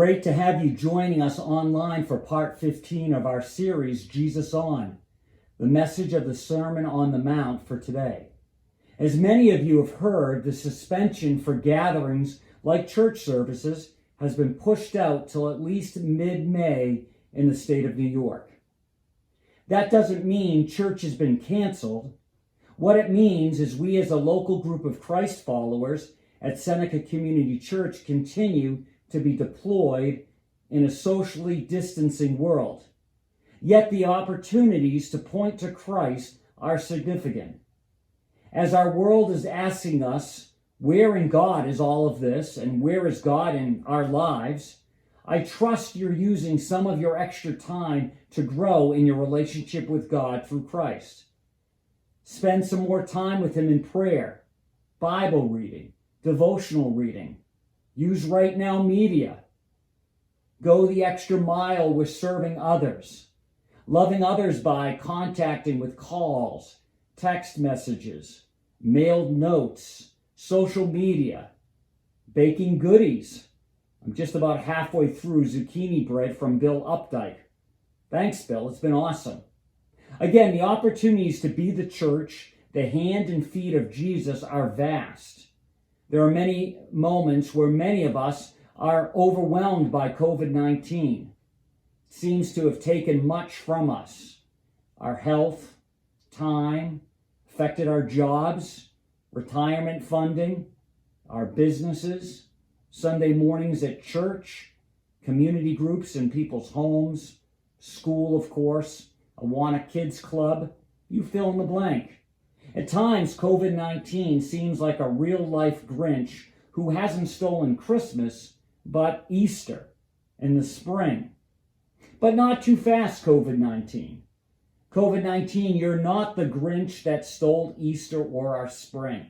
great to have you joining us online for part 15 of our series, Jesus On, the message of the Sermon on the Mount for today. As many of you have heard, the suspension for gatherings like church services has been pushed out till at least mid-May in the state of New York. That doesn't mean church has been canceled. What it means is we as a local group of Christ followers at Seneca Community Church continue to be deployed in a socially distancing world. Yet the opportunities to point to Christ are significant. As our world is asking us, where in God is all of this, and where is God in our lives, I trust you're using some of your extra time to grow in your relationship with God through Christ. Spend some more time with Him in prayer, Bible reading, devotional reading. Use Right Now media. Go the extra mile with serving others. Loving others by contacting with calls, text messages, mailed notes, social media, baking goodies. I'm just about halfway through zucchini bread from Bill Updike. Thanks, Bill. It's been awesome. Again, the opportunities to be the church, the hand and feet of Jesus, are vast. There are many moments where many of us are overwhelmed by COVID-19. It seems to have taken much from us. Our health, time, affected our jobs, retirement funding, our businesses, Sunday mornings at church, community groups in people's homes, school, of course, Awana Kids Club, you fill in the blank. At times, COVID-19 seems like a real-life Grinch who hasn't stolen Christmas, but Easter in the spring. But not too fast, COVID-19. COVID-19, you're not the Grinch that stole Easter or our spring.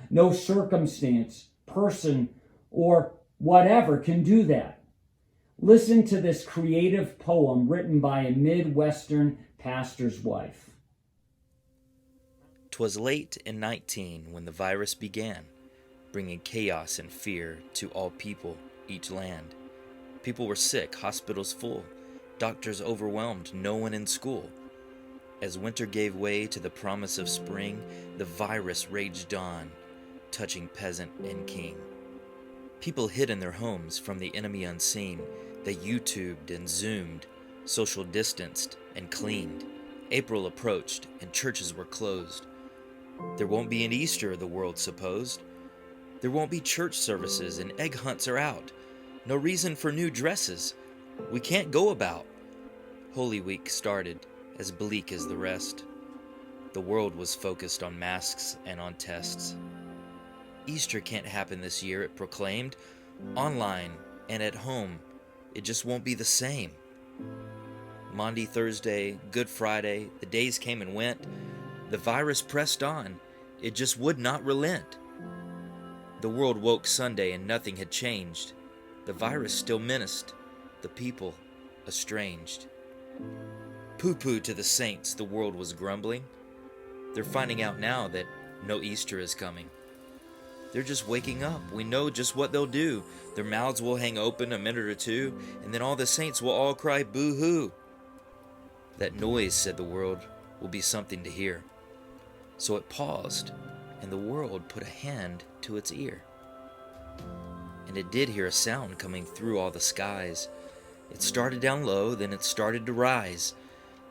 No circumstance, person, or whatever can do that. Listen to this creative poem written by a Midwestern pastor's wife. 'Twas late in 19 when the virus began, bringing chaos and fear to all people, each land. People were sick, hospitals full, doctors overwhelmed, no one in school. As winter gave way to the promise of spring, the virus raged on, touching peasant and king. People hid in their homes from the enemy unseen. They YouTubed and Zoomed, social distanced and cleaned. April approached and churches were closed. There won't be an Easter, the world supposed. There won't be church services and egg hunts are out. No reason for new dresses. We can't go about. Holy Week started as bleak as the rest. The world was focused on masks and on tests. Easter can't happen this year, it proclaimed. Online and at home, it just won't be the same. Maundy, Thursday, Good Friday, the days came and went. The virus pressed on. It just would not relent. The world woke Sunday and nothing had changed. The virus still menaced. The people estranged. Pooh-pooh to the saints, the world was grumbling. They're finding out now that no Easter is coming. They're just waking up. We know just what they'll do. Their mouths will hang open a minute or two, and then all the saints will all cry boo-hoo. That noise, said the world, will be something to hear. So it paused, and the world put a hand to its ear. And it did hear a sound coming through all the skies. It started down low, then it started to rise.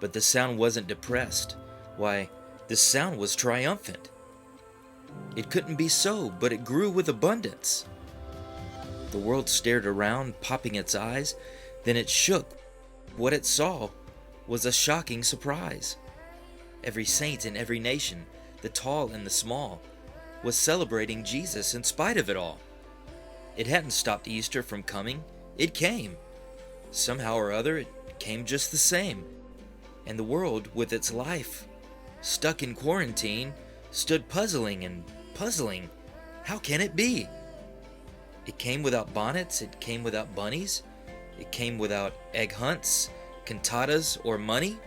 But the sound wasn't depressed. Why, the sound was triumphant. It couldn't be so, but it grew with abundance. The world stared around, popping its eyes. Then it shook. What it saw was a shocking surprise. Every saint in every nation, the tall and the small, was celebrating Jesus in spite of it all. It hadn't stopped Easter from coming. It came. Somehow or other, it came just the same. And the world, with its life, stuck in quarantine, stood puzzling and puzzling. How can it be? It came without bonnets. It came without bunnies. It came without egg hunts, cantatas, or money.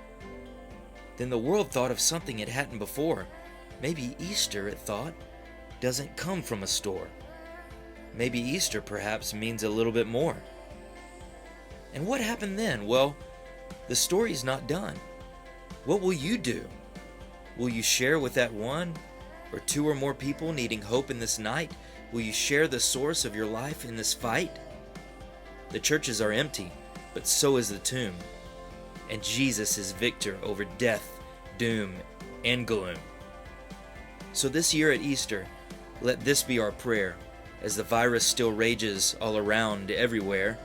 Then the world thought of something it hadn't before. Maybe Easter, it thought, doesn't come from a store. Maybe Easter perhaps means a little bit more. And what happened then? Well, the story's not done. What will you do? Will you share with that one or two or more people needing hope in this night? Will you share the source of your life in this fight? The churches are empty, but so is the tomb. And Jesus is victor over death, doom, and gloom. So this year at Easter, let this be our prayer as the virus still rages all around everywhere.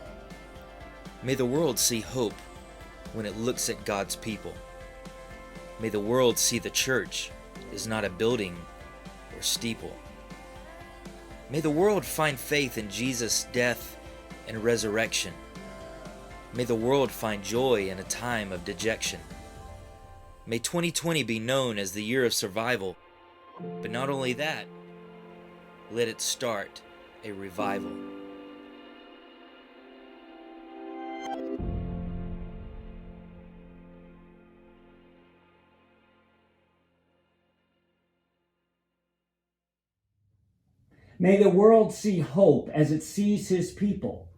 May the world see hope when it looks at God's people. May the world see the church is not a building or steeple. May the world find faith in Jesus' death and resurrection. May the world find joy in a time of dejection. May 2020 be known as the year of survival, but not only that, let it start a revival. May the world see hope as it sees his people.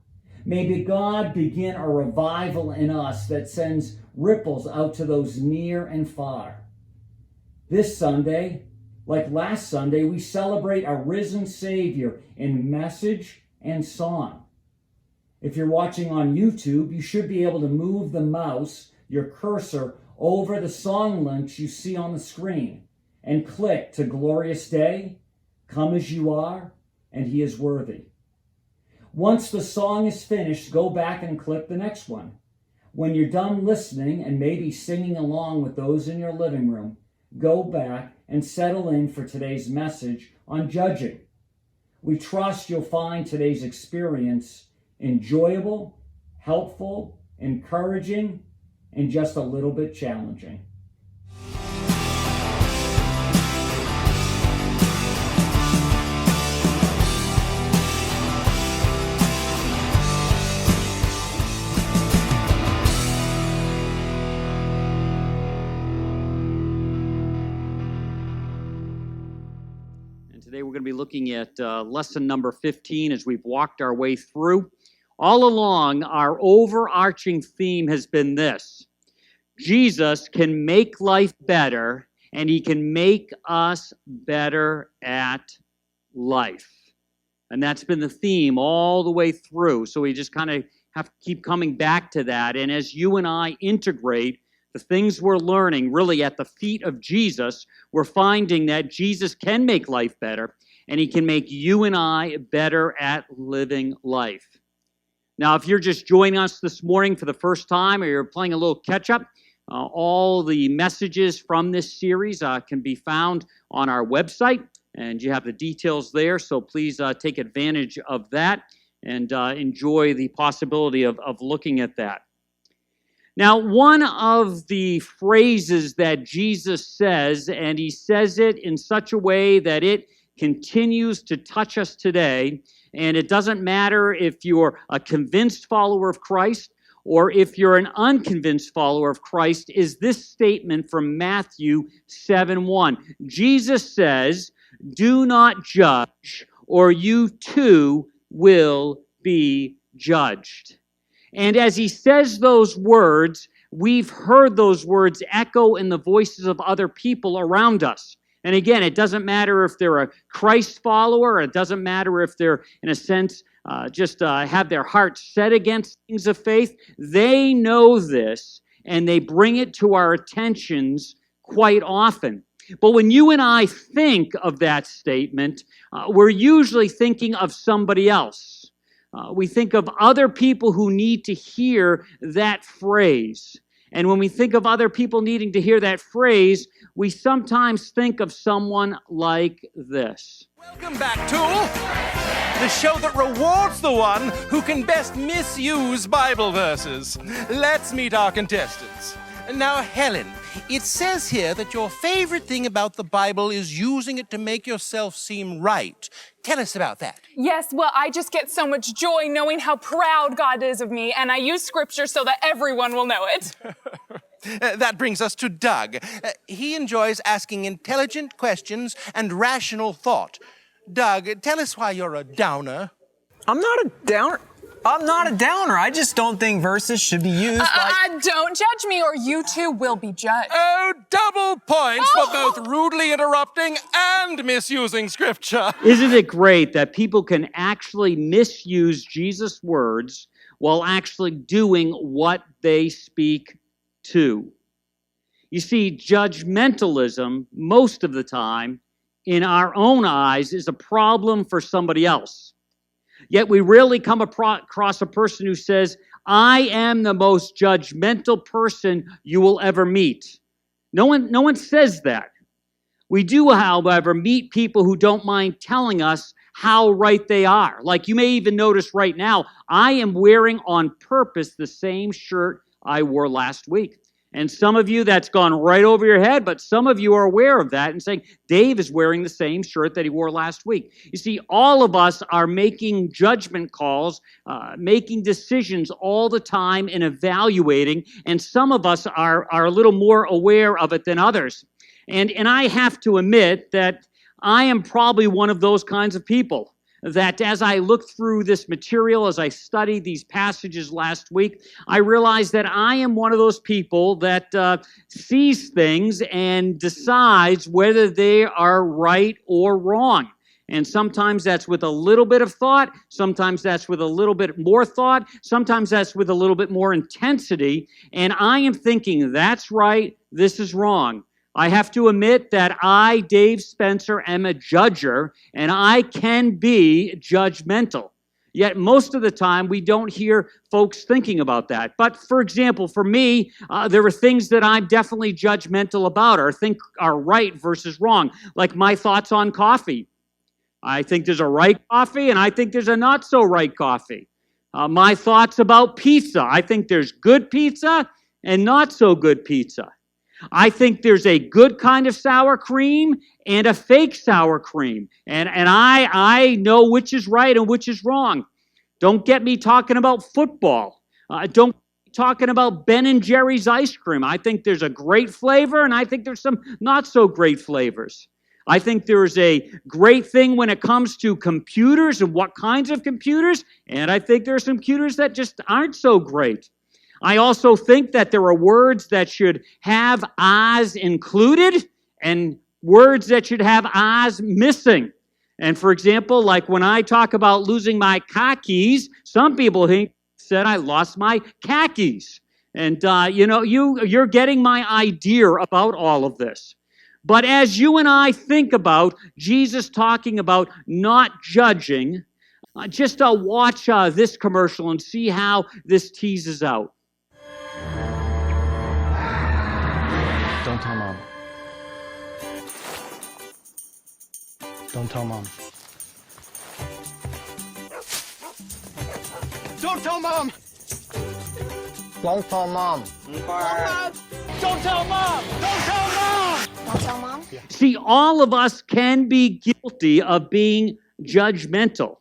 May God begin a revival in us that sends ripples out to those near and far. This Sunday, like last Sunday, we celebrate our risen Savior in message and song. If you're watching on YouTube, you should be able to move the mouse, your cursor, over the song links you see on the screen and click to Glorious Day, Come as You Are, and He is Worthy. Once the song is finished, go back and click the next one. When you're done listening and maybe singing along with those in your living room, go back and settle in for today's message on judging. We trust you'll find today's experience enjoyable, helpful, encouraging, and just a little bit challenging. Today we're going to be looking at lesson number 15 as we've walked our way through. All along, our overarching theme has been this: Jesus can make life better, and He can make us better at life. And that's been the theme all the way through. So we just kind of have to keep coming back to that. And as you and I integrate the things we're learning really at the feet of Jesus, we're finding that Jesus can make life better, and He can make you and I better at living life. Now, if you're just joining us this morning for the first time, or you're playing a little catch-up, all the messages from this series can be found on our website, and you have the details there, so please take advantage of that and enjoy the possibility of looking at that. Now, one of the phrases that Jesus says, and He says it in such a way that it continues to touch us today, and it doesn't matter if you're a convinced follower of Christ or if you're an unconvinced follower of Christ, is this statement from Matthew 7:1. Jesus says, "Do not judge, or you too will be judged." And as He says those words, we've heard those words echo in the voices of other people around us. And again, it doesn't matter if they're a Christ follower, or it doesn't matter if they're, in a sense, just have their hearts set against things of faith. They know this, and they bring it to our attentions quite often. But when you and I think of that statement, we're usually thinking of somebody else. We think of other people who need to hear that phrase. And when we think of other people needing to hear that phrase, we sometimes think of someone like this. Welcome back to the show that rewards the one who can best misuse Bible verses. Let's meet our contestants. Now, Helen, it says here that your favorite thing about the Bible is using it to make yourself seem right. Tell us about that. Yes, well, I just get so much joy knowing how proud God is of me, and I use Scripture so that everyone will know it. That brings us to Doug. He enjoys asking intelligent questions and rational thought. Doug, tell us why you're a downer. I'm not a downer. I'm not a downer. I just don't think verses should be used like... Don't judge me or you too will be judged. Oh, double points for both rudely interrupting and misusing scripture. Isn't it great that people can actually misuse Jesus' words while actually doing what they speak to? You see, judgmentalism, most of the time, in our own eyes, is a problem for somebody else. Yet we rarely come across a person who says, I am the most judgmental person you will ever meet. No one says that. We do, however, meet people who don't mind telling us how right they are. Like you may even notice right now, I am wearing on purpose the same shirt I wore last week. And some of you, that's gone right over your head, but some of you are aware of that and saying, Dave is wearing the same shirt that he wore last week. You see, all of us are making judgment calls, making decisions all the time and evaluating, and some of us are a little more aware of it than others. And I have to admit that I am probably one of those kinds of people. That as I looked through this material, as I studied these passages last week, I realized that I am one of those people that sees things and decides whether they are right or wrong. And sometimes that's with a little bit of thought, sometimes that's with a little bit more thought, sometimes that's with a little bit more intensity, and I am thinking, that's right, this is wrong. I have to admit that I, Dave Spencer, am a judger, and I can be judgmental. Yet most of the time, we don't hear folks thinking about that. But for example, for me, there are things that I'm definitely judgmental about or think are right versus wrong, like my thoughts on coffee. I think there's a right coffee, and I think there's a not so right coffee. My thoughts about pizza. I think there's good pizza and not so good pizza. I think there's a good kind of sour cream and a fake sour cream. And I know which is right and which is wrong. Don't get me talking about football. Don't get me talking about Ben & Jerry's ice cream. I think there's a great flavor, and I think there's some not so great flavors. I think there's a great thing when it comes to computers and what kinds of computers, and I think there are some computers that just aren't so great. I also think that there are words that should have I's included and words that should have I's missing. And for example, like when I talk about losing my khakis, some people said I lost my khakis. And, you're getting my idea about all of this. But as you and I think about Jesus talking about not judging, just watch this commercial and see how this teases out. Don't tell Mom. Don't tell Mom. Don't tell Mom! Don't tell Mom. Don't tell Mom! Don't tell Mom! Don't tell Mom? See, all of us can be guilty of being judgmental.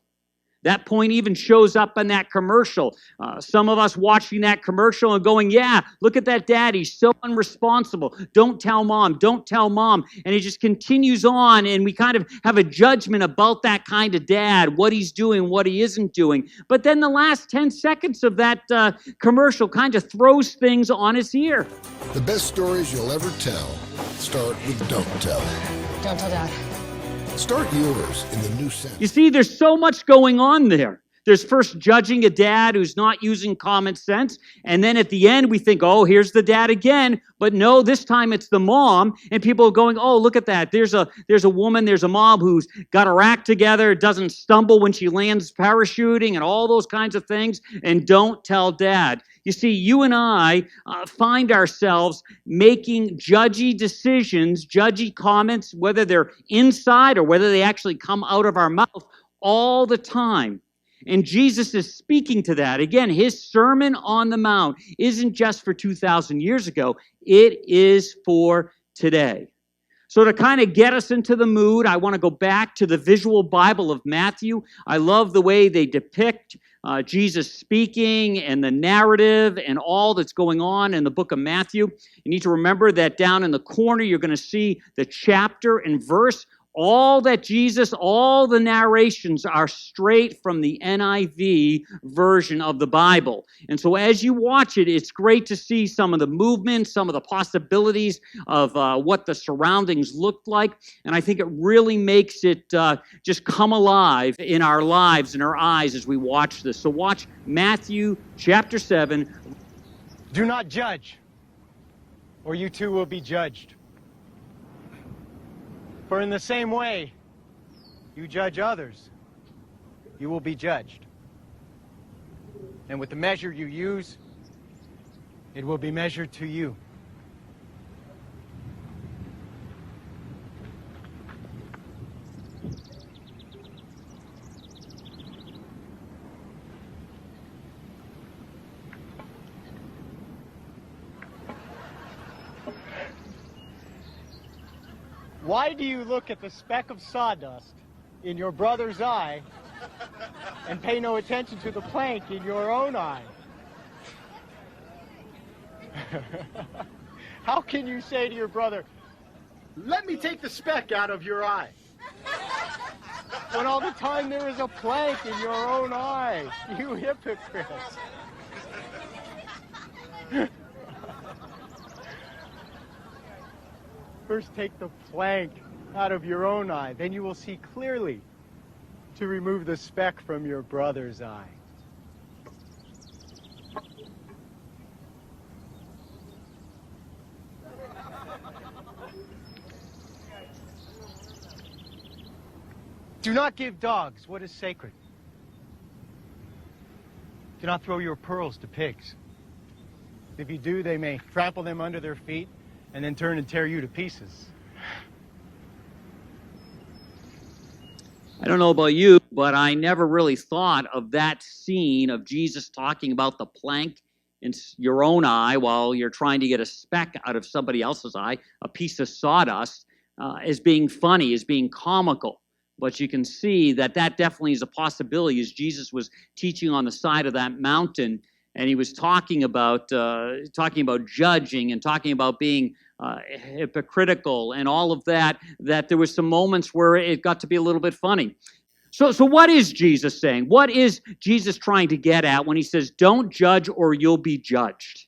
That point even shows up in that commercial. Some of us watching that commercial and going, yeah, look at that dad. He's so unresponsible. Don't tell Mom. Don't tell Mom. And he just continues on, and we kind of have a judgment about that kind of dad, what he's doing, what he isn't doing. But then the last 10 seconds of that commercial kind of throws things on its ear. The best stories you'll ever tell start with don't tell. Don't tell Dad. Start yours in the new sense. You see, there's so much going on there. There's first judging a dad who's not using common sense, and then at the end we think, oh, here's the dad again. But no, this time it's the mom, and people are going, oh, look at that. There's a woman, there's a mom who's got her act together, doesn't stumble when she lands parachuting, and all those kinds of things, and don't tell dad. You see, you and I find ourselves making judgy decisions, judgy comments, whether they're inside or whether they actually come out of our mouth all the time. And Jesus is speaking to that. Again, his Sermon on the Mount isn't just for 2,000 years ago. It is for today. So to kind of get us into the mood, I want to go back to the visual Bible of Matthew. I love the way they depict Jesus speaking and the narrative and all that's going on in the book of Matthew. You need to remember that down in the corner, you're going to see the chapter and verse. all the narrations are straight from the NIV version of the Bible. And so as you watch it, it's great to see some of the movements, some of the possibilities of what the surroundings looked like. And I think it really makes it just come alive in our lives, in our eyes as we watch this. So watch Matthew chapter 7. Do not judge, or you too will be judged. For in the same way you judge others, you will be judged. And with the measure you use, it will be measured to you. Why do you look at the speck of sawdust in your brother's eye and pay no attention to the plank in your own eye? How can you say to your brother, "Let me take the speck out of your eye," when all the time there is a plank in your own eye? You hypocrites. First take the plank out of your own eye, then you will see clearly to remove the speck from your brother's eye. Do not give dogs what is sacred. Do not throw your pearls to pigs. If you do, they may trample them under their feet and then turn and tear you to pieces. I don't know about you, but I never really thought of that scene of Jesus talking about the plank in your own eye while you're trying to get a speck out of somebody else's eye, a piece of sawdust, as being funny, as being comical. But you can see that that definitely is a possibility as Jesus was teaching on the side of that mountain, and he was talking about judging and talking about being hypocritical and all of that, that there was some moments where it got to be a little bit funny. So what is Jesus saying? What is Jesus trying to get at when he says, don't judge or you'll be judged?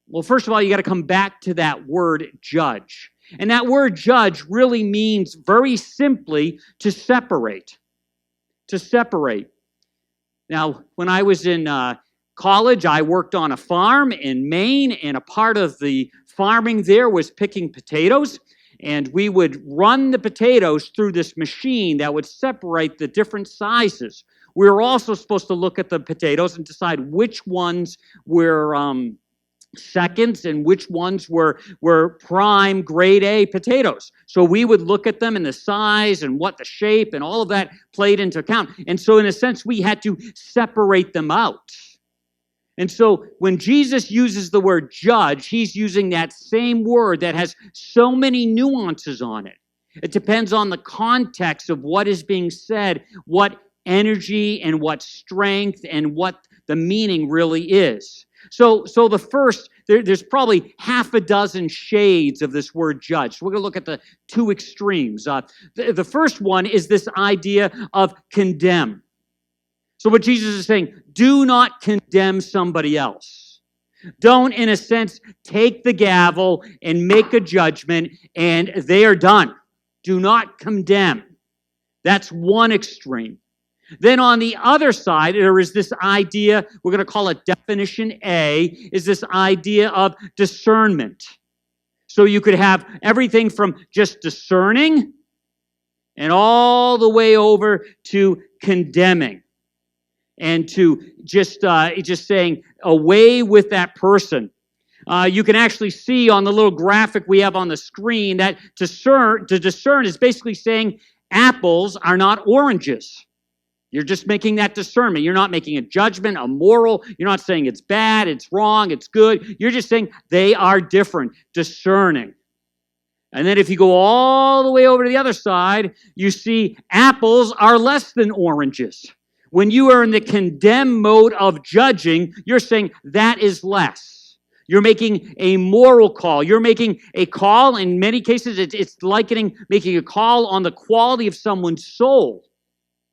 Well, first of all, you got to come back to that word judge. And that word judge really means very simply to separate. To separate. Now, when I was in college, I worked on a farm in Maine, and a part of the farming there was picking potatoes. And we would run the potatoes through this machine that would separate the different sizes. We were also supposed to look at the potatoes and decide which ones were seconds and which ones were prime grade A potatoes. So we would look at them and the size and what the shape and all of that played into account. And so in a sense, we had to separate them out. And so when Jesus uses the word judge, he's using that same word that has so many nuances on it. It depends on the context of what is being said, what energy and what strength and what the meaning really is. So the first, there's probably half a dozen shades of this word judge. So we're going to look at the two extremes. The first one is this idea of condemn. So what Jesus is saying, do not condemn somebody else. Don't, in a sense, take the gavel and make a judgment and they are done. Do not condemn. That's one extreme. Then on the other side, there is this idea, we're going to call it definition A, is this idea of discernment. So you could have everything from just discerning and all the way over to condemning. And to just saying, away with that person. You can actually see on the little graphic we have on the screen that to discern is basically saying apples are not oranges. You're just making that discernment. You're not making a judgment, a moral. You're not saying it's bad, it's wrong, it's good. You're just saying they are different, discerning. And then if you go all the way over to the other side, you see apples are less than oranges. When you are in the condemn mode of judging, you're saying that is less. You're making a moral call. You're making a call. In many cases, it's making a call on the quality of someone's soul.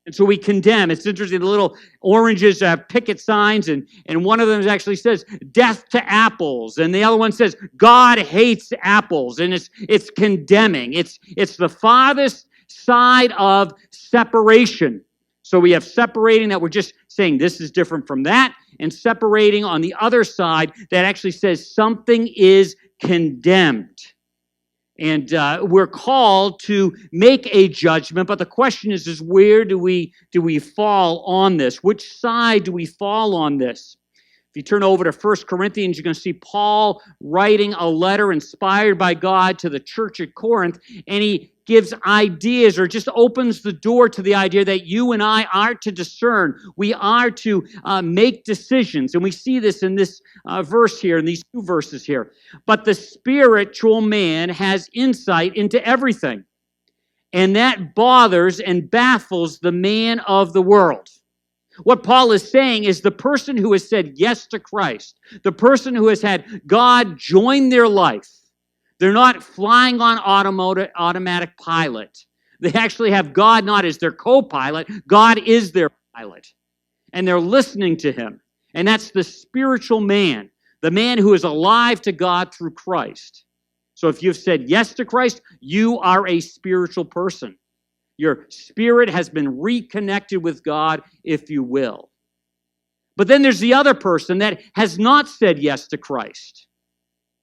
And so we condemn. It's interesting, the little oranges have picket signs, and one of them actually says, death to apples. And the other one says, God hates apples. And it's condemning. It's the farthest side of separation. So we have separating that we're just saying this is different from that, and separating on the other side that actually says something is condemned. And we're called to make a judgment, but the question is where do we fall on this? Which side do we fall on this? If you turn over to 1 Corinthians, you're going to see Paul writing a letter inspired by God to the church at Corinth, and he gives ideas or just opens the door to the idea that you and I are to discern. We are to make decisions, and we see this in this verse here, in these two verses here. But the spiritual man has insight into everything, and that bothers and baffles the man of the world. What Paul is saying is the person who has said yes to Christ, the person who has had God join their life, they're not flying on automatic pilot. They actually have God not as their co-pilot. God is their pilot. And they're listening to him. And that's the spiritual man, the man who is alive to God through Christ. So if you've said yes to Christ, you are a spiritual person. Your spirit has been reconnected with God, if you will. But then there's the other person that has not said yes to Christ.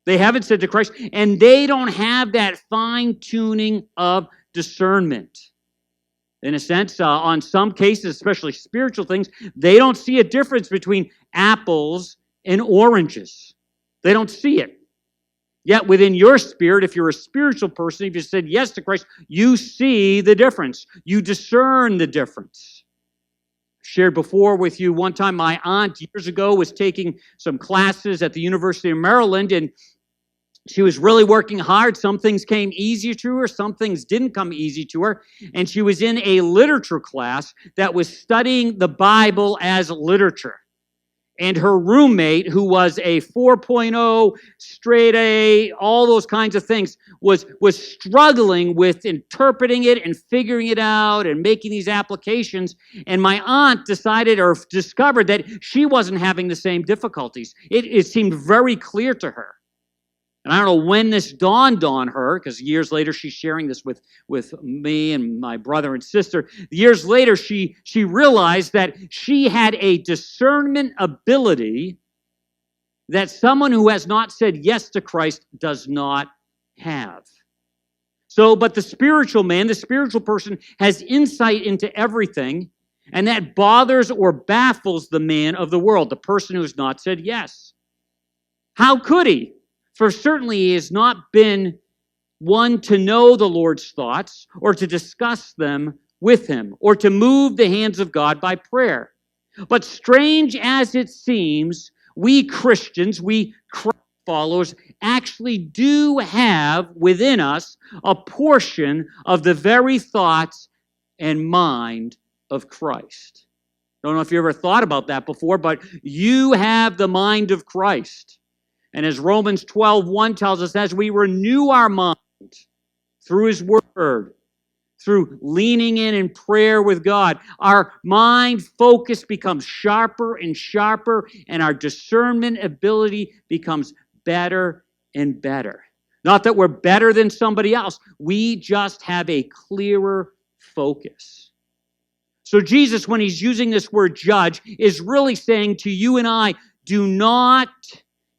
They haven't said to Christ, and they don't have that fine-tuning of discernment. In a sense, on some cases, especially spiritual things, they don't see a difference between apples and oranges. They don't see it. Yet within your spirit, if you're a spiritual person, if you said yes to Christ, you see the difference. You discern the difference. Shared before with you, one time my aunt years ago was taking some classes at the University of Maryland, and she was really working hard. Some things came easy to her, some things didn't come easy to her, and she was in a literature class that was studying the Bible as literature. And her roommate, who was a 4.0, straight A, all those kinds of things, was struggling with interpreting it and figuring it out and making these applications. And my aunt decided or discovered that she wasn't having the same difficulties. It seemed very clear to her. And I don't know when this dawned on her, because years later she's sharing this with me and my brother and sister. Years later, she realized that she had a discernment ability that someone who has not said yes to Christ does not have. So, but the spiritual man, the spiritual person, has insight into everything, and that bothers or baffles the man of the world, the person who has not said yes. How could he? For certainly he has not been one to know the Lord's thoughts or to discuss them with him or to move the hands of God by prayer. But strange as it seems, we Christians, we Christ followers, actually do have within us a portion of the very thoughts and mind of Christ. Don't know if you ever thought about that before, but you have the mind of Christ. And as Romans 12:1 tells us, as we renew our mind through His Word, through leaning in prayer with God, our mind focus becomes sharper and sharper, and our discernment ability becomes better and better. Not that we're better than somebody else. We just have a clearer focus. So Jesus, when He's using this word judge, is really saying to you and I, do not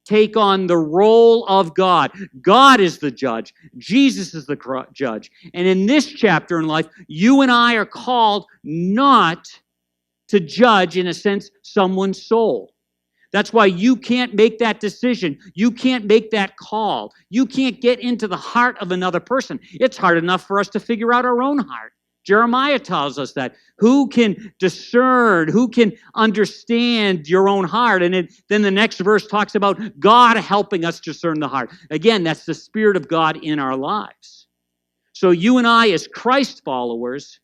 take on the role of God. God is the judge. Jesus is the judge. And in this chapter in life, you and I are called not to judge, in a sense, someone's soul. That's why you can't make that decision. You can't make that call. You can't get into the heart of another person. It's hard enough for us to figure out our own heart. Jeremiah tells us that. Who can discern? Who can understand your own heart? And then the next verse talks about God helping us discern the heart. Again, that's the Spirit of God in our lives. So you and I, as Christ followers,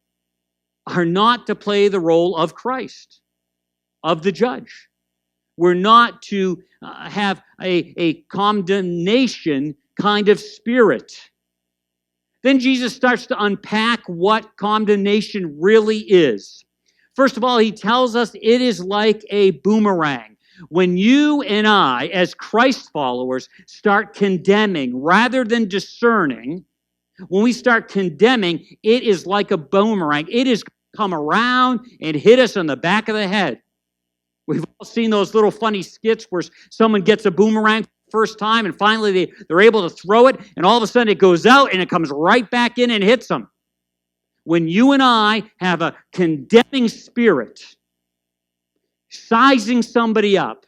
are not to play the role of Christ, of the judge. We're not to have a condemnation kind of spirit. Then Jesus starts to unpack what condemnation really is. First of all, he tells us it is like a boomerang. When you and I, as Christ followers, start condemning rather than discerning, when we start condemning, it is like a boomerang. It is come around and hit us on the back of the head. We've all seen those little funny skits where someone gets a boomerang first time and finally they're able to throw it, and all of a sudden it goes out and it comes right back in and hits them. When you and I have a condemning spirit, sizing somebody up,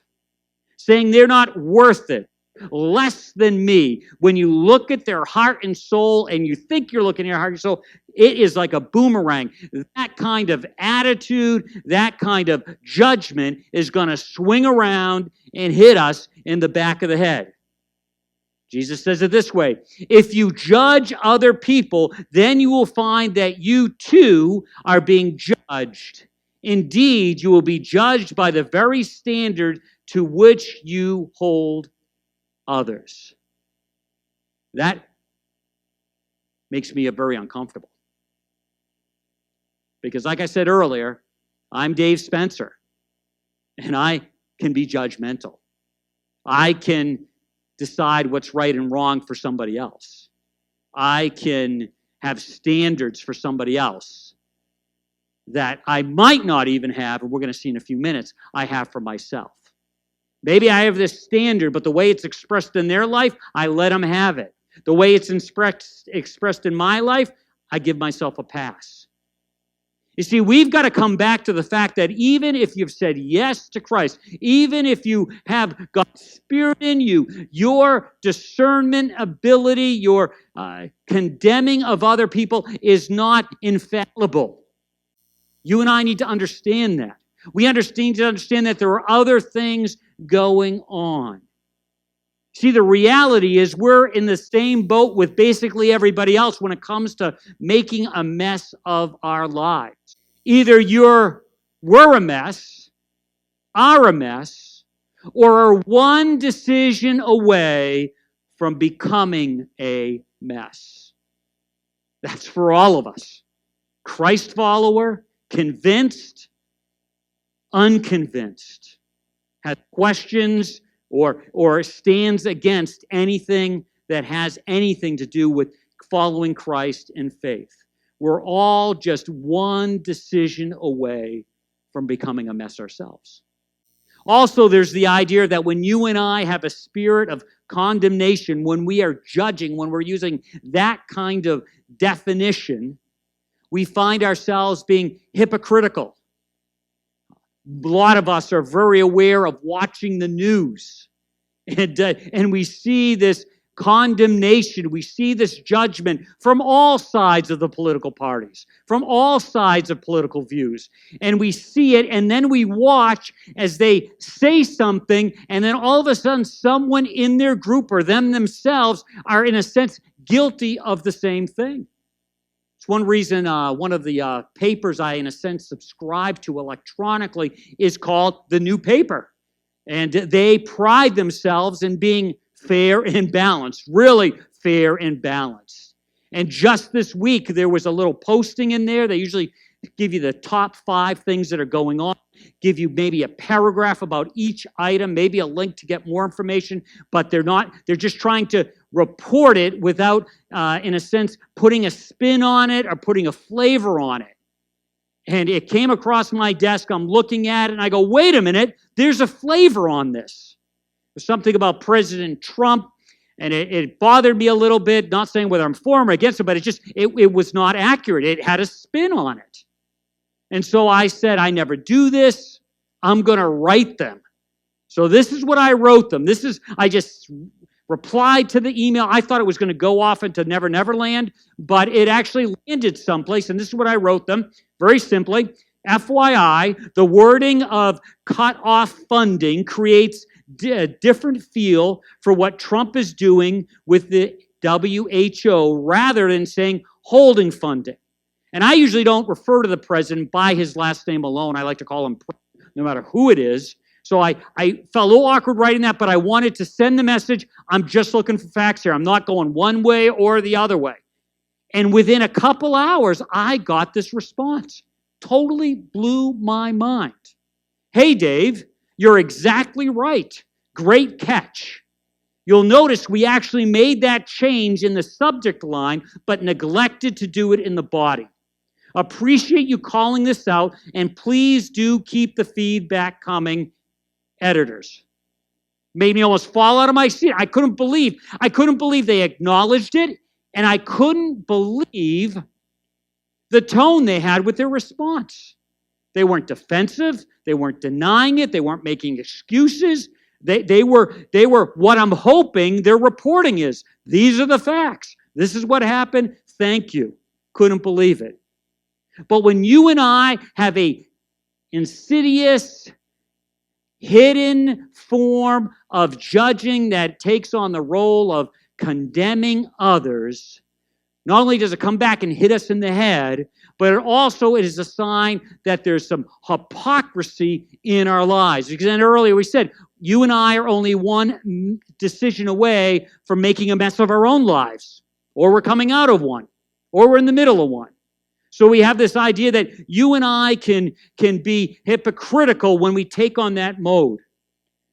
saying they're not worth it, less than me, when you look at their heart and soul and you think you're looking at your heart and soul, it is like a boomerang. That kind of attitude, that kind of judgment is going to swing around and hit us in the back of the head. Jesus says it this way: if you judge other people, then you will find that you too are being judged. Indeed, you will be judged by the very standard to which you hold others. That makes me very uncomfortable. Because like I said earlier, I'm Dave Spencer, and I can be judgmental. I can decide what's right and wrong for somebody else. I can have standards for somebody else that I might not even have, and we're going to see in a few minutes, I have for myself. Maybe I have this standard, but the way it's expressed in their life, I let them have it. The way it's expressed in my life, I give myself a pass. You see, we've got to come back to the fact that even if you've said yes to Christ, even if you have God's Spirit in you, your discernment ability, your condemning of other people is not infallible. You and I need to understand that. We need to understand that there are other things going on. See, the reality is we're in the same boat with basically everybody else when it comes to making a mess of our lives. Either we're a mess, are a mess, or are one decision away from becoming a mess. That's for all of us. Christ follower, convinced, unconvinced, has questions or stands against anything that has anything to do with following Christ in faith. We're all just one decision away from becoming a mess ourselves. Also, there's the idea that when you and I have a spirit of condemnation, when we are judging, when we're using that kind of definition, we find ourselves being hypocritical. A lot of us are very aware of watching the news, and we see this condemnation, we see this judgment from all sides of the political parties, from all sides of political views, and we see it, and then we watch as they say something, and then all of a sudden someone in their group or them themselves are in a sense guilty of the same thing. It's one reason one of the papers I, in a sense, subscribe to electronically is called The New Paper. And they pride themselves in being fair and balanced, really fair and balanced. And just this week, there was a little posting in there. They usually give you the top 5 things that are going on, give you maybe a paragraph about each item, maybe a link to get more information, but they're just trying to report it without, in a sense, putting a spin on it or putting a flavor on it. And it came across my desk, I'm looking at it, and I go, wait a minute, there's a flavor on this. There's something about President Trump, and it bothered me a little bit, not saying whether I'm for him or against him, but it was not accurate. It had a spin on it. And so I said, I never do this. I'm going to write them. So this is what I wrote them. I just replied to the email. I thought it was going to go off into Never Never Land, but it actually landed someplace, and this is what I wrote them. Very simply, FYI, the wording of cut off funding creates a different feel for what Trump is doing with the WHO rather than saying holding funding. And I usually don't refer to the president by his last name alone. I like to call him no matter who it is. So I felt a little awkward writing that, but I wanted to send the message. I'm just looking for facts here. I'm not going one way or the other way. And within a couple hours, I got this response. Totally blew my mind. Hey, Dave, you're exactly right. Great catch. You'll notice we actually made that change in the subject line, but neglected to do it in the body. Appreciate you calling this out, and please do keep the feedback coming, editors. Made me almost fall out of my seat. I couldn't believe they acknowledged it, and I couldn't believe the tone they had with their response. They weren't defensive. They weren't denying it. They weren't making excuses. They were what I'm hoping their reporting is. These are the facts. This is what happened. Thank you. Couldn't believe it. But when you and I have a insidious, hidden form of judging that takes on the role of condemning others, not only does it come back and hit us in the head, but it also is a sign that there's some hypocrisy in our lives. Because then earlier we said, you and I are only one decision away from making a mess of our own lives, or we're coming out of one, or we're in the middle of one. So we have this idea that you and I can be hypocritical when we take on that mode.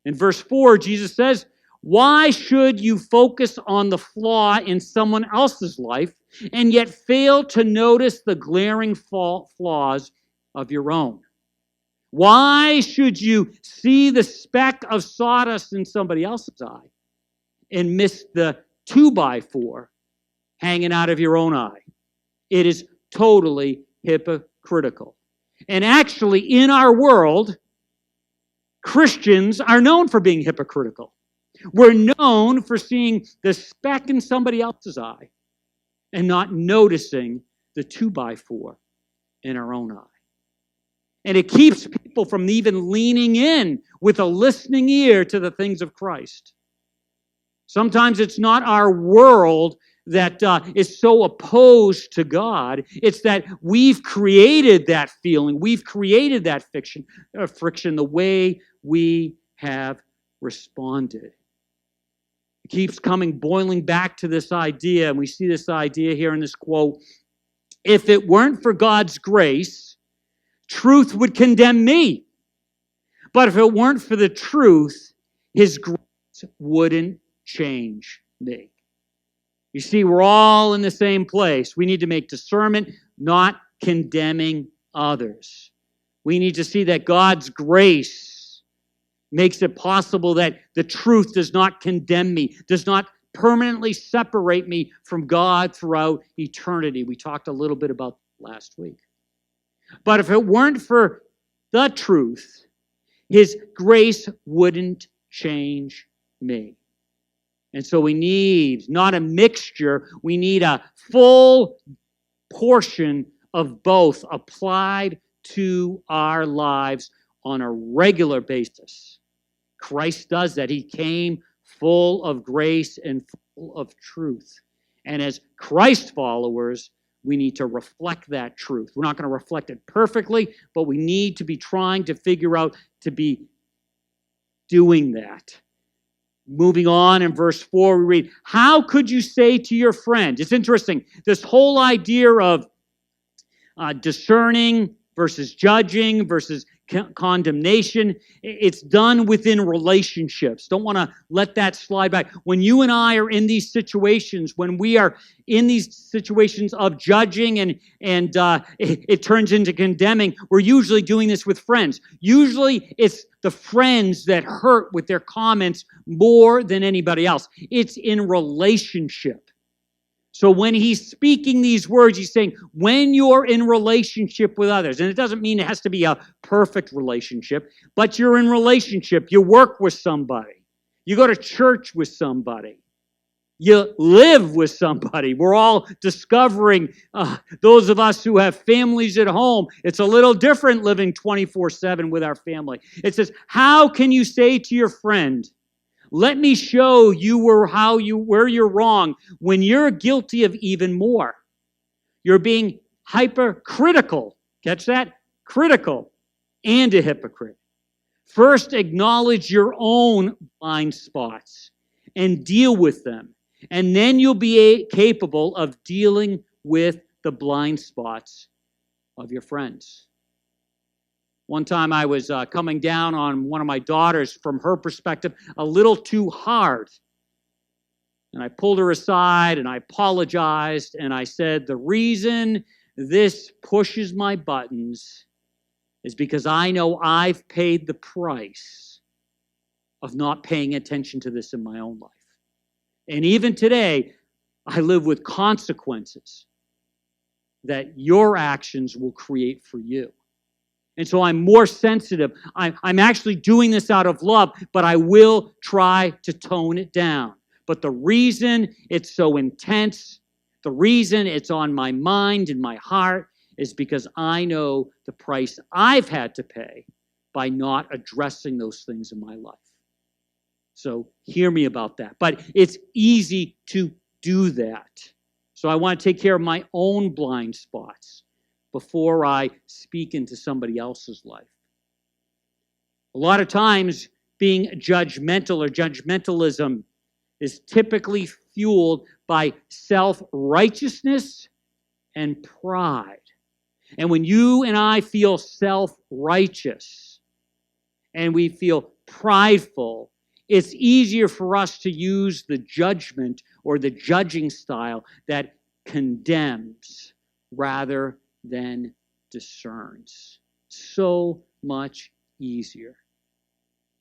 In verse 4, Jesus says, why should you focus on the flaw in someone else's life and yet fail to notice the glaring flaws of your own? Why should you see the speck of sawdust in somebody else's eye and miss the 2x4 hanging out of your own eye? It is totally hypocritical. And actually, in our world, Christians are known for being hypocritical. We're known for seeing the speck in somebody else's eye and not noticing the 2x4 in our own eye. And it keeps people from even leaning in with a listening ear to the things of Christ. Sometimes it's not our world that is so opposed to God. It's that we've created that feeling. We've created that friction the way we have responded. It keeps boiling back to this idea, and we see this idea here in this quote. If it weren't for God's grace, truth would condemn me. But if it weren't for the truth, His grace wouldn't change me. You see, we're all in the same place. We need to make discernment, not condemning others. We need to see that God's grace makes it possible that the truth does not condemn me, does not permanently separate me from God throughout eternity. We talked a little bit about that last week. But if it weren't for the truth, His grace wouldn't change me. And so we need not a mixture, we need a full portion of both applied to our lives on a regular basis. Christ does that. He came full of grace and full of truth. And as Christ followers, we need to reflect that truth. We're not going to reflect it perfectly, but we need to be trying to figure out to be doing that. Moving on in verse 4, we read, how could you say to your friend? It's interesting. This whole idea of discerning versus judging versus condemnation, it's done within relationships. Don't want to let that slide back. When you and I are in these situations, when we are in these situations of judging and it turns into condemning, we're usually doing this with friends. Usually it's the friends that hurt with their comments more than anybody else. It's in relationship. So when he's speaking these words, he's saying, when you're in relationship with others, and it doesn't mean it has to be a perfect relationship, but you're in relationship, you work with somebody, you go to church with somebody, you live with somebody. We're all discovering, those of us who have families at home, it's a little different living 24/7 with our family. It says, how can you say to your friend, let me show you where you're wrong, when you're guilty of even more? You're being hypercritical. Catch that? Critical and a hypocrite. First, acknowledge your own blind spots and deal with them. And then you'll be capable of dealing with the blind spots of your friends. One time I was coming down on one of my daughters, from her perspective, a little too hard. And I pulled her aside and I apologized and I said, the reason this pushes my buttons is because I know I've paid the price of not paying attention to this in my own life. And even today, I live with consequences that your actions will create for you. And so I'm more sensitive. I'm actually doing this out of love, but I will try to tone it down. But the reason it's so intense, the reason it's on my mind and my heart, is because I know the price I've had to pay by not addressing those things in my life. So hear me about that. But it's easy to do that. So I want to take care of my own blind spots before I speak into somebody else's life. A lot of times, being judgmental or judgmentalism is typically fueled by self-righteousness and pride. And when you and I feel self-righteous and we feel prideful, it's easier for us to use the judgment or the judging style that condemns rather than discerns. So much easier.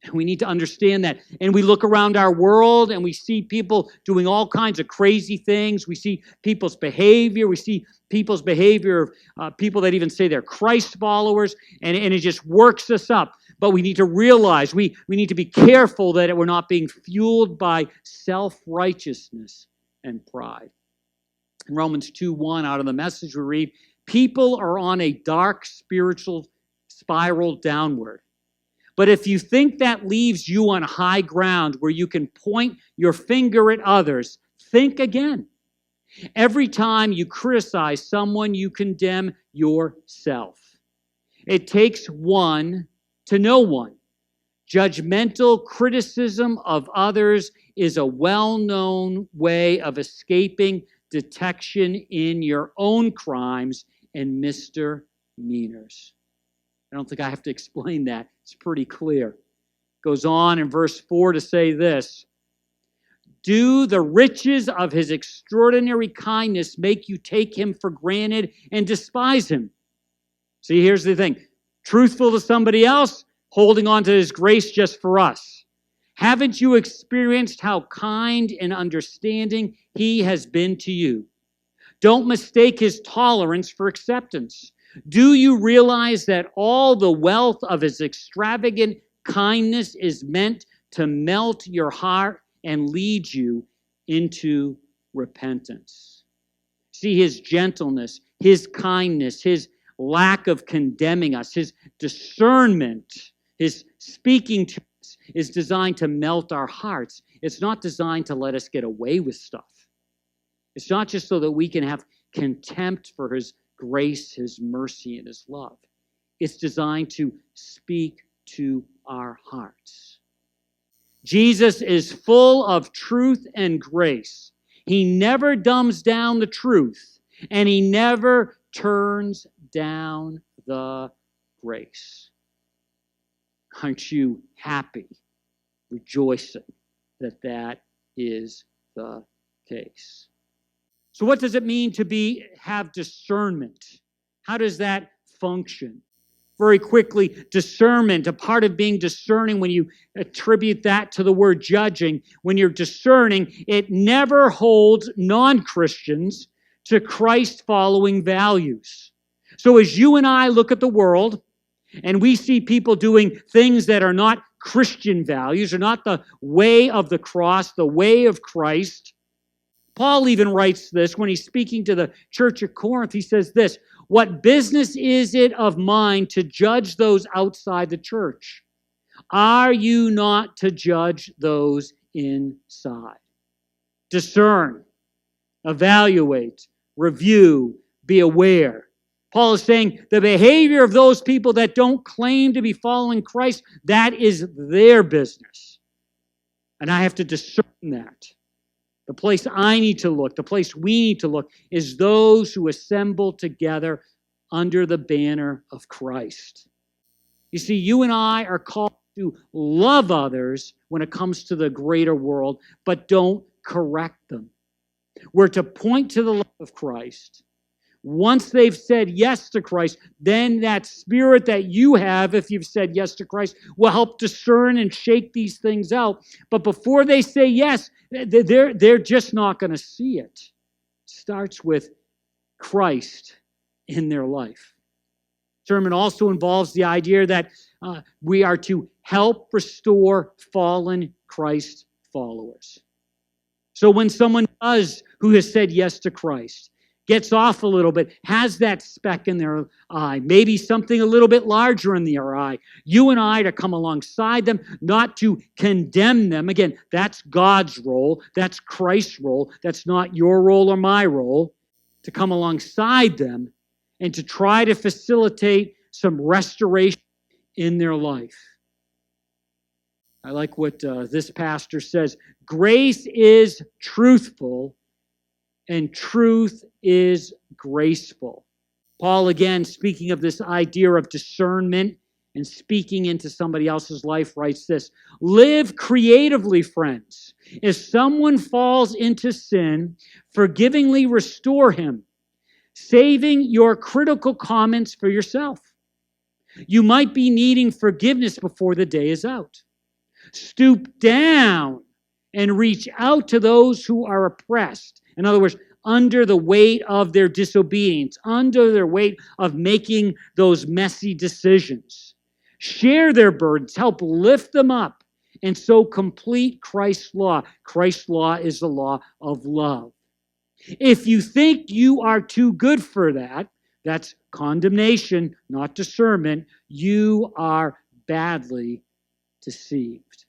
And we need to understand that. And we look around our world and we see people doing all kinds of crazy things. We see people's behavior. We see people's behavior of people that even say they're Christ followers. And it just works us up. But we need to realize, we need to be careful that we're not being fueled by self-righteousness and pride. In Romans 2:1, out of the Message, we read, people are on a dark spiritual spiral downward. But if you think that leaves you on high ground where you can point your finger at others, think again. Every time you criticize someone, you condemn yourself. It takes one to know one. Judgmental criticism of others is a well-known way of escaping detection in your own crimes and misdemeanors. I don't think I have to explain that. It's pretty clear. Goes on in verse 4 to say this: do the riches of his extraordinary kindness make you take him for granted and despise him? See, here's the thing. Truthful to somebody else, holding on to his grace just for us. Haven't you experienced how kind and understanding he has been to you? Don't mistake his tolerance for acceptance. Do you realize that all the wealth of his extravagant kindness is meant to melt your heart and lead you into repentance? See, his gentleness, his kindness, his lack of condemning us, his discernment, his speaking to us is designed to melt our hearts. It's not designed to let us get away with stuff. It's not just so that we can have contempt for his grace, his mercy, and his love. It's designed to speak to our hearts. Jesus is full of truth and grace. He never dumbs down the truth, and he never turns down the grace. Aren't you happy, rejoicing that that is the case? So what does it mean to have discernment? How does that function? Very quickly, discernment, a part of being discerning, when you attribute that to the word judging, when you're discerning, it never holds non-Christians to Christ-following values. So as you and I look at the world, and we see people doing things that are not Christian values, or not the way of the cross, the way of Christ, Paul even writes this when he's speaking to the church at Corinth. He says this: what business is it of mine to judge those outside the church? Are you not to judge those inside? Discern, evaluate, review, be aware. Paul is saying the behavior of those people that don't claim to be following Christ, that is their business. And I have to discern that. The place I need to look, the place we need to look, is those who assemble together under the banner of Christ. You see, you and I are called to love others when it comes to the greater world, but don't correct them. We're to point to the love of Christ. Once they've said yes to Christ, then that spirit that you have, if you've said yes to Christ, will help discern and shake these things out. But before they say yes, they're just not going to see it. It starts with Christ in their life. Sermon also involves the idea that we are to help restore fallen Christ followers. So when someone who has said yes to Christ, gets off a little bit, has that speck in their eye, maybe something a little bit larger in their eye, you and I to come alongside them, not to condemn them. Again, that's God's role. That's Christ's role. That's not your role or my role. To come alongside them and to try to facilitate some restoration in their life. I like what this pastor says. Grace is truthful and truth is graceful. Paul, again, speaking of this idea of discernment and speaking into somebody else's life, writes this: live creatively, friends. If someone falls into sin, forgivingly restore him, saving your critical comments for yourself. You might be needing forgiveness before the day is out. Stoop down and reach out to those who are oppressed. In other words, under the weight of their disobedience, under their weight of making those messy decisions. Share their burdens, help lift them up, and so complete Christ's law. Christ's law is the law of love. If you think you are too good for that, that's condemnation, not discernment. You are badly deceived.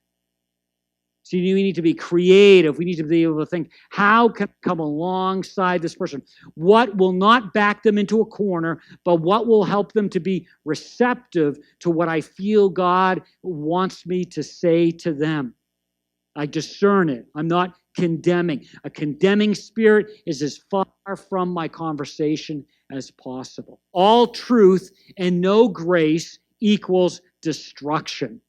See, we need to be creative. We need to be able to think, how can I come alongside this person? What will not back them into a corner, but what will help them to be receptive to what I feel God wants me to say to them? I discern it. I'm not condemning. A condemning spirit is as far from my conversation as possible. All truth and no grace equals destruction.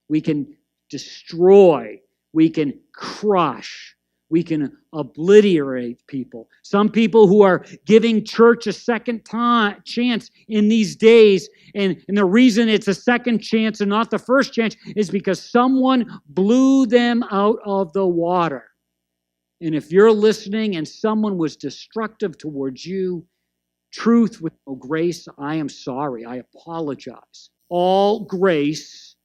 We can destroy, we can crush, we can obliterate people. Some people who are giving church a second chance in these days, and the reason it's a second chance and not the first chance is because someone blew them out of the water. And if you're listening and someone was destructive towards you, truth with no grace, I am sorry, I apologize. All grace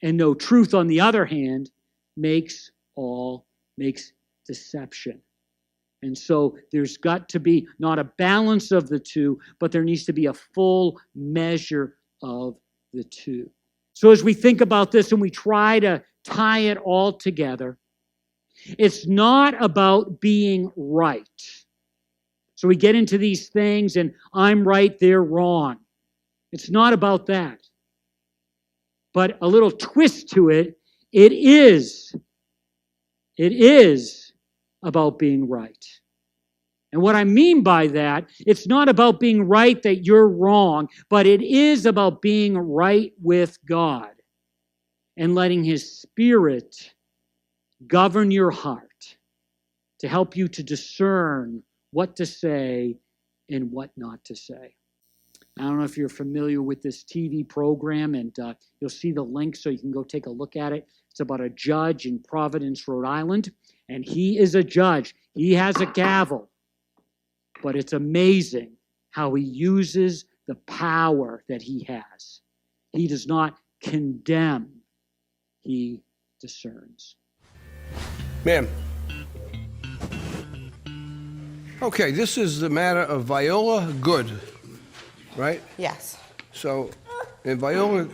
and no truth, on the other hand, makes deception. And so there's got to be not a balance of the two, but there needs to be a full measure of the two. So as we think about this and we try to tie it all together, it's not about being right. So we get into these things and I'm right, they're wrong. It's not about that. But a little twist to it, it is about being right. And what I mean by that, it's not about being right that you're wrong, but it is about being right with God and letting His Spirit govern your heart to help you to discern what to say and what not to say. I don't know if you're familiar with this TV program, and you'll see the link so you can go take a look at it. It's about a judge in Providence, Rhode Island, and he is a judge. He has a gavel, but it's amazing how he uses the power that he has. He does not condemn, he discerns. Ma'am. Okay, this is the matter of Viola Good. Right? Yes. So, and Viola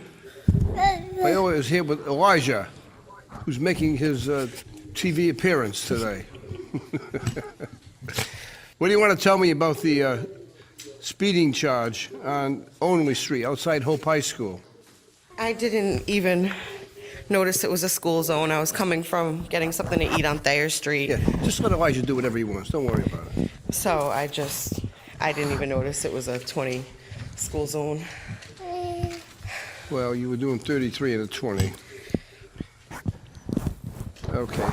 is here with Elijah, who's making his TV appearance today. What do you want to tell me about the speeding charge on Only Street outside Hope High School. I didn't even notice it was a school zone. I was coming from getting something to eat on Thayer Street. Yeah, just let Elijah do whatever he wants. Don't worry about it. So I didn't even notice it was a 20 school zone. Well, you were doing 33 and a 20. Okay.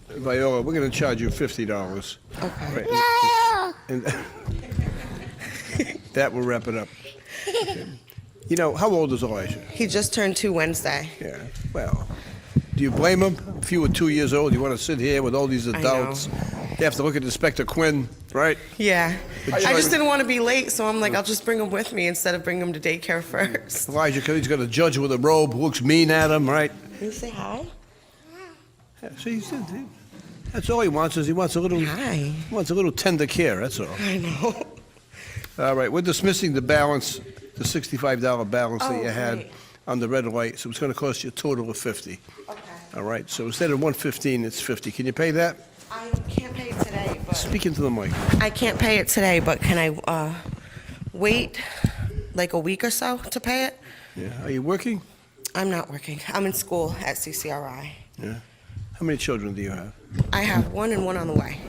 Viola, we're going to charge you $50. Okay. Right. And that will wrap it up. Okay. You know, how old is Elijah? He just turned 2 Wednesday. Yeah, well, do you blame him? If you were 2 years old, you want to sit here with all these adults. You have to look at Inspector Quinn, right? Yeah. I just didn't want to be late, so I'm like, I'll just bring him with me instead of bringing him to daycare first. Elijah, he's got a judge with a robe who looks mean at him, right? Can you say hi? Yeah, see, that's all he wants is he wants a little tender care, that's all. I know. All right, we're dismissing the balance, the $65 balance that you had right. on the red light, so it's going to cost you a total of $50. Okay. All right, so instead of $115, it's $50. Can you pay that? I can't pay it today, but... Speak into the mic. I can't pay it today, but can I wait like a week or so to pay it? Yeah. Are you working? I'm not working. I'm in school at CCRI. Yeah. How many children do you have? I have one and one on the way.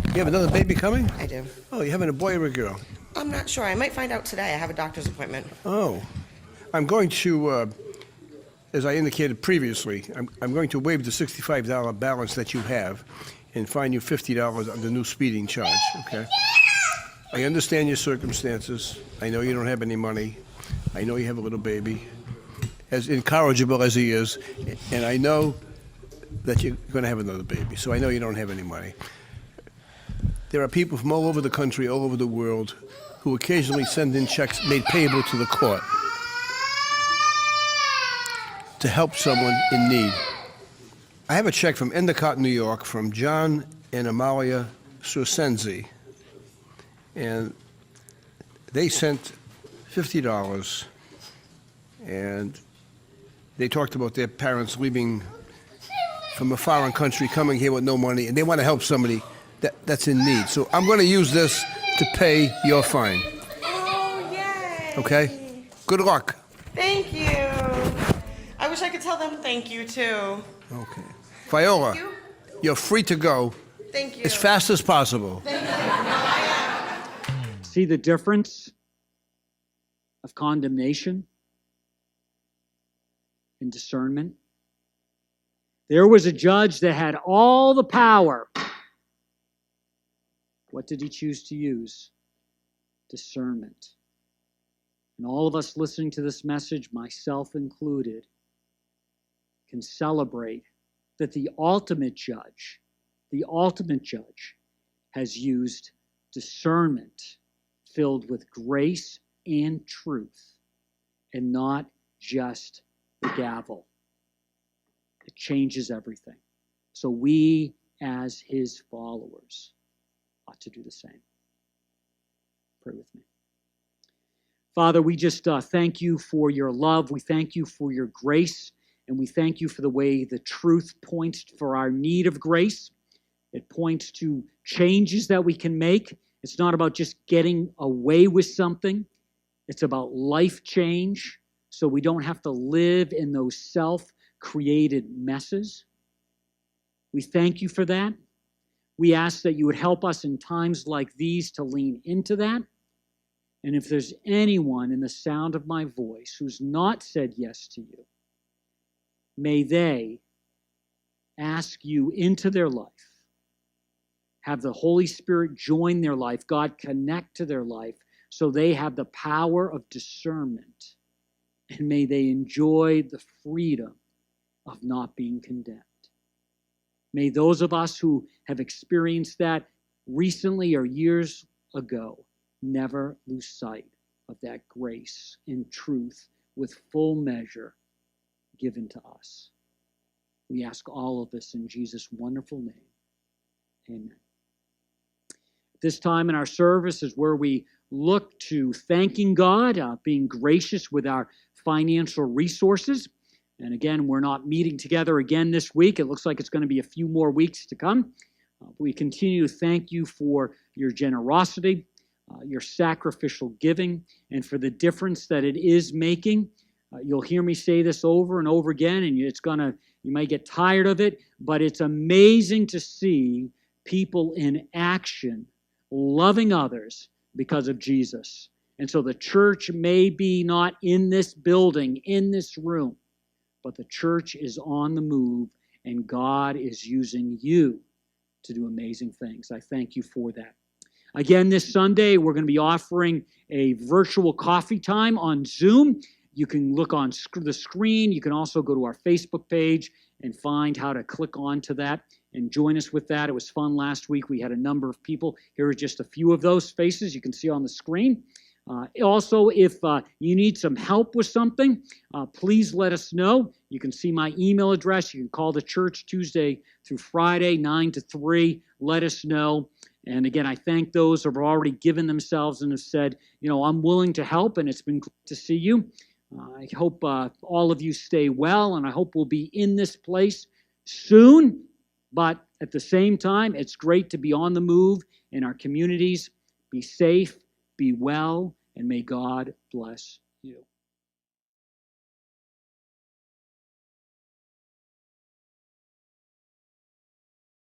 You have another baby coming? I do. Oh, you having a boy or a girl? I'm not sure. I might find out today. I have a doctor's appointment. Oh. I'm going to, as I indicated previously, I'm going to waive the $65 balance that you have and fine you $50 on the new speeding charge, okay? I understand your circumstances. I know you don't have any money. I know you have a little baby, as incorrigible as he is, and I know that you're going to have another baby, so I know you don't have any money. There are people from all over the country, all over the world, who occasionally send in checks made payable to the court to help someone in need. I have a check from Endicott, New York, from John and Amalia Sursenzi, and they sent $50, and they talked about their parents leaving from a foreign country, coming here with no money, and they want to help somebody that's in need. So I'm going to use this to pay your fine. Oh, yay. Okay? Good luck. Thank you. I wish I could tell them thank you, too. Okay. Viola, you're free to go. Thank you. As fast as possible. Thank you. See the difference of condemnation and discernment? There was a judge that had all the power. What did he choose to use? Discernment. And all of us listening to this message, myself included, can celebrate that the ultimate judge has used discernment filled with grace and truth, and not just the gavel. It changes everything. So we, as his followers, ought to do the same. Pray with me. Father, we just thank you for your love. We thank you for your grace. And we thank you for the way the truth points for our need of grace. It points to changes that we can make. It's not about just getting away with something. It's about life change, so we don't have to live in those self-created messes. We thank you for that. We ask that you would help us in times like these to lean into that. And if there's anyone in the sound of my voice who's not said yes to you, may they ask you into their life, have the Holy Spirit join their life, God connect to their life, so they have the power of discernment, and may they enjoy the freedom of not being condemned. May those of us who have experienced that recently or years ago never lose sight of that grace and truth with full measure given to us. We ask all of this in Jesus' wonderful name. Amen. This time in our service is where we look to thanking God, being gracious with our financial resources. And again, we're not meeting together again this week. It looks like it's going to be a few more weeks to come. We continue to thank you for your generosity. your sacrificial giving, and for the difference that it is making. You'll hear me say this over and over again, and you might get tired of it, but it's amazing to see people in action loving others because of Jesus. And so the church may be not in this building, in this room, but the church is on the move, and God is using you to do amazing things. I thank you for that. Again, this Sunday, we're going to be offering a virtual coffee time on Zoom. You can look on the screen. You can also go to our Facebook page and find how to click onto that and join us with that. It was fun last week. We had a number of people. Here are just a few of those faces you can see on the screen. Also, if you need some help with something, please let us know. You can see my email address. You can call the church Tuesday through Friday, 9 to 3. Let us know. And again, I thank those who have already given themselves and have said, I'm willing to help, and it's been great to see you. I hope all of you stay well, and I hope we'll be in this place soon. But at the same time, it's great to be on the move in our communities. Be safe, be well, and may God bless you.